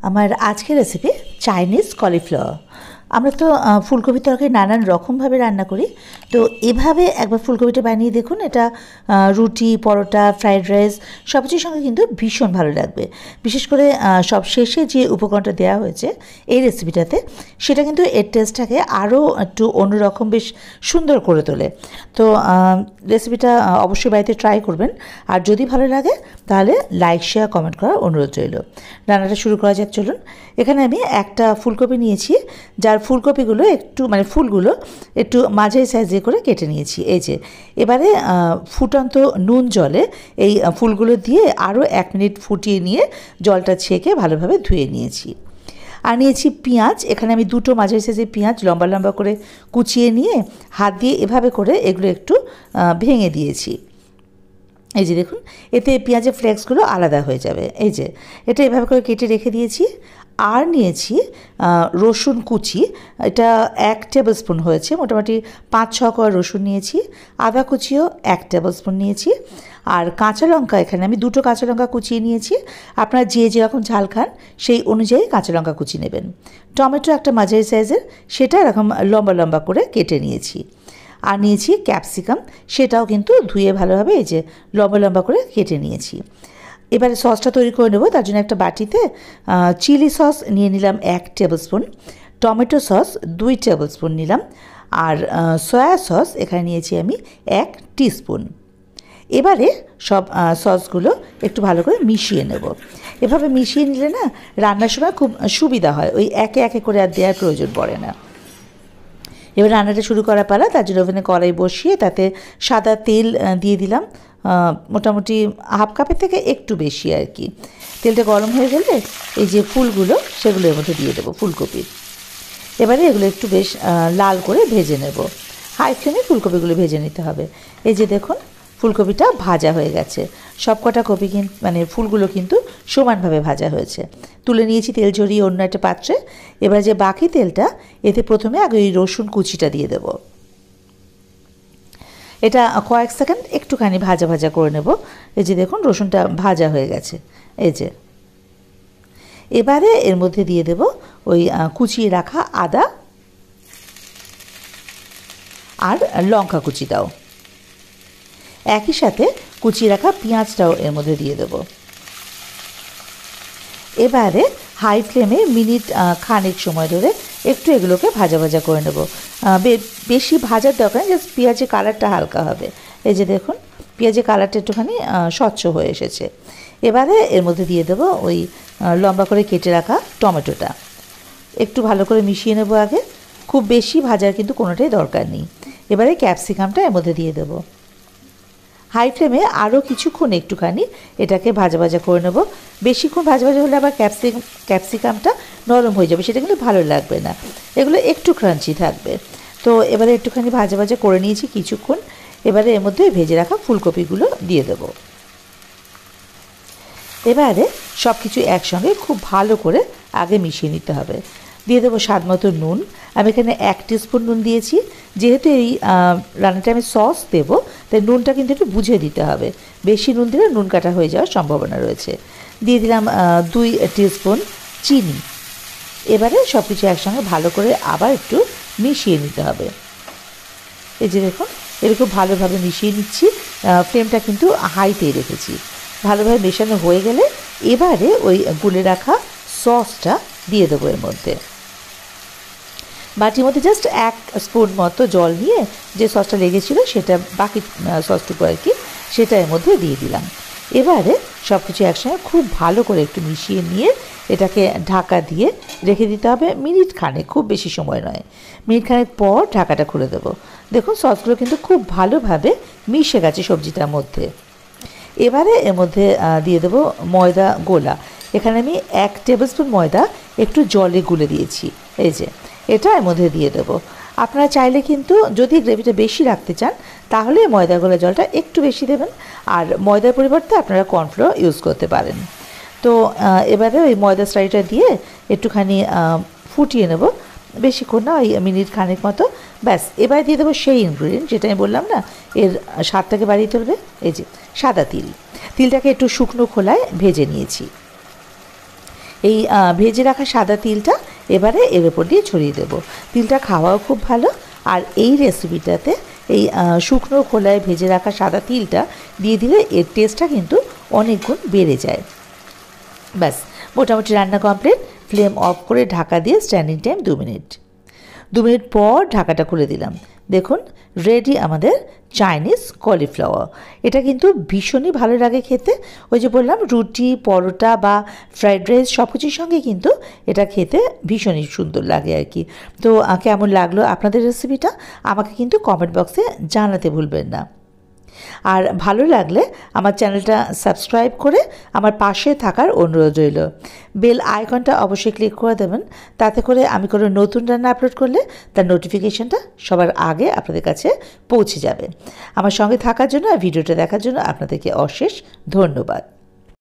আমার আজকের recipe Chinese cauliflower. আমরা তো ফুলকপির তরকারি নানান রকমভাবে রান্না করি, তো এভাবে একবার ফুলকপিটা বানিয়ে দেখুন। এটা রুটি, পরোটা, ফ্রাইড রাইস সব কিছুর সঙ্গে কিন্তু ভীষণ ভালো লাগবে। বিশেষ করে সব শেষে যে উপকরণটা দেওয়া হয়েছে এই রেসিপিটাতে, সেটা কিন্তু এর টেস্টটাকে আরও একটু অন্যরকম বেশ সুন্দর করে তোলে। তো রেসিপিটা অবশ্যই বাড়িতে ট্রাই করবেন, আর যদি ভালো লাগে তাহলে লাইক, শেয়ার, কমেন্ট করার অনুরোধ রইল। রান্নাটা শুরু করা যাক, চলুন। এখানে আমি একটা ফুলকপি নিয়েছি, যার ফুলকপিগুলো একটু ফুলগুলো একটু মাঝারি সাইজে করে কেটে নিয়েছি। এই যে এবারে ফুটন্ত নুন জলে এই ফুলগুলো দিয়ে আরও 1 মিনিট ফুটিয়ে নিয়ে জলটা ছেঁকে ভালোভাবে ধুয়ে নিয়েছি। আর নিয়েছি পেঁয়াজ। এখানে আমি 2টো মাঝারি সাইজের পেঁয়াজ লম্বা লম্বা করে কুচিয়ে নিয়ে হাত দিয়ে এভাবে করে এগুলো একটু ভেঙে দিয়েছি। এই যে দেখুন, এতে পেঁয়াজের ফ্লেক্সগুলো আলাদা হয়ে যাবে। এই যে এটা এভাবে করে কেটে রেখে দিয়েছি। আর নিয়েছি রসুন কুচি, এটা 1 টেবিল স্পুন হয়েছে, মোটামুটি 5-6 কোয়া রসুন নিয়েছি। আদা কুচিও 1 টেবিল স্পুন নিয়েছি। আর কাঁচা লঙ্কা, এখানে আমি 2টো কাঁচা লঙ্কা কুচিয়ে নিয়েছি। আপনারা যে যেরকম ঝাল খান সেই অনুযায়ী কাঁচা লঙ্কা কুচি নেবেন। টমেটো একটা মাঝারি সাইজের, সেটা এরকম লম্বা লম্বা করে কেটে নিয়েছি। আর নিয়েছি ক্যাপসিকাম, সেটাও কিন্তু ধুয়ে ভালোভাবে এই যে লম্বা লম্বা করে কেটে নিয়েছি। এবারে সসটা তৈরি করে নেব। তার জন্য একটা বাটিতে চিলি সস নিয়ে নিলাম 1 table spoon, tomato sauce 2 table spoon নিলাম, আর সয়া সস এখানে নিয়েছি আমি 1 টিস্পুন। এবারে সব সসগুলো একটু ভালো করে মিশিয়ে নেব। এভাবে মিশিয়ে নিলে না রান্নার সময় খুব সুবিধা হয়, ওই একে একে করে আর দেওয়ার প্রয়োজন পড়ে না। এবার রান্নাটা শুরু করা পালা। তার জন্য ওভেনে কড়াই বসিয়ে তাতে সাদা তেল দিয়ে দিলাম, মোটামুটি হাফ কাপের থেকে একটু বেশি আর কি। তেলটা গরম হয়ে গেলে এই যে ফুলগুলো সেগুলো এর মধ্যে দিয়ে দেবো, ফুলকপির। এবারে এগুলো একটু বেশ লাল করে ভেজে নেব। হাই ফ্লেমে ফুলকপিগুলো ভেজে নিতে হবে। এই যে দেখুন, ফুলকপিটা ভাজা হয়ে গেছে। সব কটা কপি ফুলগুলো কিন্তু সমানভাবে ভাজা হয়েছে। তুলে নিয়েছি তেল ঝরিয়ে অন্য একটা পাত্রে। এবার যে বাকি তেলটা, এতে প্রথমে আগে ওই রসুন কুচিটা দিয়ে দেব। এটা কয়েক সেকেন্ড একটুখানি ভাজা ভাজা করে নেব। এই যে দেখুন, রসুনটা ভাজা হয়ে গেছে। এই যে এবারে এর মধ্যে দিয়ে দেব ওই কুচিয়ে রাখা আদা আর লঙ্কা কুচিটাও, একই সাথে কুচিয়ে রাখা পেঁয়াজটাও এর মধ্যে দিয়ে দেব। এবারে হাই ফ্লেমে মিনিট খানেক সময় ধরে একটু এগুলোকে ভাজা ভাজা করে নেব। বেশি ভাজার দরকার নেই, জাস্ট পেঁয়াজের কালারটা হালকা হবে। এই যে দেখুন, পেঁয়াজের কালারটা একটুখানি স্বচ্ছ হয়ে এসেছে। এবারে এর মধ্যে দিয়ে দেবো ওই লম্বা করে কেটে রাখা টমেটোটা। একটু ভালো করে মিশিয়ে নেব আগে, খুব বেশি ভাজার কিন্তু কোনোটাই দরকার নেই। এবারে ক্যাপসিকামটা এর মধ্যে দিয়ে দেবো। হাই ফ্লেমে আরও কিছুক্ষণ একটুখানি এটাকে ভাজা ভাজা করে নেব। বেশিক্ষণ ভাজা ভাজা হলে আবার ক্যাপসিকামটা নরম হয়ে যাবে, সেটা কিন্তু ভালো লাগবে না। এগুলো একটু ক্রাঞ্চি থাকবে। তো এবারে একটুখানি ভাজা ভাজা করে নিয়েছি কিছুক্ষণ। এবারে এর মধ্যে ভেজে রাখা ফুলকপিগুলো দিয়ে দেব। এবারে সব কিছু একসঙ্গে খুব ভালো করে আগে মিশিয়ে নিতে হবে। দিয়ে দেবো স্বাদ মতো নুন। আমি এখানে 1 টিস্পুন নুন দিয়েছি। যেহেতু এই রান্নাটা আমি সস দেবো, তাই নুনটা কিন্তু একটু বুঝে দিতে হবে। বেশি নুন দিলে নুন কাটা হয়ে যাওয়ার সম্ভাবনা রয়েছে। দিয়ে দিলাম 2 টিস্পুন চিনি। এবারে সব কিছু একসঙ্গে ভালো করে আবার একটু মিশিয়ে নিতে হবে। এই যে দেখুন, এরকম ভালোভাবে মিশিয়ে নিচ্ছি। ফ্লেমটা কিন্তু হাইতেই রেখেছি। ভালোভাবে মেশানো হয়ে গেলে এবারে ওই গুলে রাখা সসটা দিয়ে দেবো এর মধ্যে। বাটির মধ্যে জাস্ট 1 স্পুন মতো জল নিয়ে যে সসটা লেগেছিলো সেটা, বাকি সসটুকু আর কি, সেটা এর মধ্যে দিয়ে দিলাম। এবারে সব কিছু একসঙ্গে খুব ভালো করে একটু মিশিয়ে নিয়ে এটাকে ঢাকা দিয়ে রেখে দিতে হবে মিনিট খানেক, খুব বেশি সময় নয়। মিনিট খানেক পর ঢাকাটা খুলে দেবো। দেখুন, সসগুলো কিন্তু খুব ভালোভাবে মিশে গেছে সবজিটার মধ্যে। এবারে এর মধ্যে দিয়ে দেবো ময়দা গোলা। এখানে আমি 1 টেবিল স্পুন ময়দা একটু জলে গুলে দিয়েছি। এই যে এটা এর মধ্যে দিয়ে দেবো। আপনারা চাইলে কিন্তু যদি গ্রেভিটা বেশি রাখতে চান তাহলে ময়দা গোলা জলটা একটু বেশি দেবেন, আর ময়দার পরিবর্তে আপনারা কর্নফ্লাওয়ার ইউজ করতে পারেন। তো এবারে ওই ময়দা স্লাইটা দিয়ে একটুখানি ফুটিয়ে নেব, বেশিক্ষণ না, ওই মিনিট খানেক মতো, ব্যাস। এবারে দিয়ে দেবো সেই ইনগ্রিডিয়েন্ট যেটা আমি বললাম না এর স্বাদটাকে বাড়িয়ে তুলবে। এই যে সাদা তিল। তিলটাকে একটু শুকনো খোলায় ভেজে নিয়েছি। এই ভেজে রাখা সাদা তিলটা এবারে এর উপর দিয়ে ছড়িয়ে দেবো। তিলটা খাওয়াও খুব ভালো, আর এই রেসিপিটাতে এই শুকনো খোলায় ভেজে রাখা সাদা তিলটা দিয়ে দিলে এর টেস্টটা কিন্তু অনেক গুণ বেড়ে যায়। ব্যাস, মোটামুটি রান্না কমপ্লিট। ফ্লেম অফ করে ঢাকা দিয়ে স্ট্যান্ডিং টাইম 2 মিনিট। 2 মিনিট পর ঢাকাটা খুলে দিলাম। দেখুন রেডি আমাদের চাইনিজ কলিফ্লাওয়ার। এটা কিন্তু ভীষণই ভালো লাগে খেতে। ওই যে বললাম, রুটি, পরোটা বা ফ্রাইড রাইস সব কিছুর সঙ্গে কিন্তু এটা খেতে ভীষণই সুন্দর লাগে আর কি। তো কেমন লাগলো আপনাদের রেসিপিটা আমাকে কিন্তু কমেন্ট বক্সে জানাতে ভুলবেন না। আর ভালো লাগলে আমার চ্যানেলটা সাবস্ক্রাইব করে আমার পাশে থাকার অনুরোধ রইল। বেল আইকনটা অবশ্যই ক্লিক করে দেবেন, তাতে করে আমি কোনো নতুন রান্না আপলোড করলে তার নোটিফিকেশনটা সবার আগে আপনাদের কাছে পৌঁছে যাবে। আমার সঙ্গে থাকার জন্য আর ভিডিওটা দেখার জন্য আপনাদেরকে অশেষ ধন্যবাদ।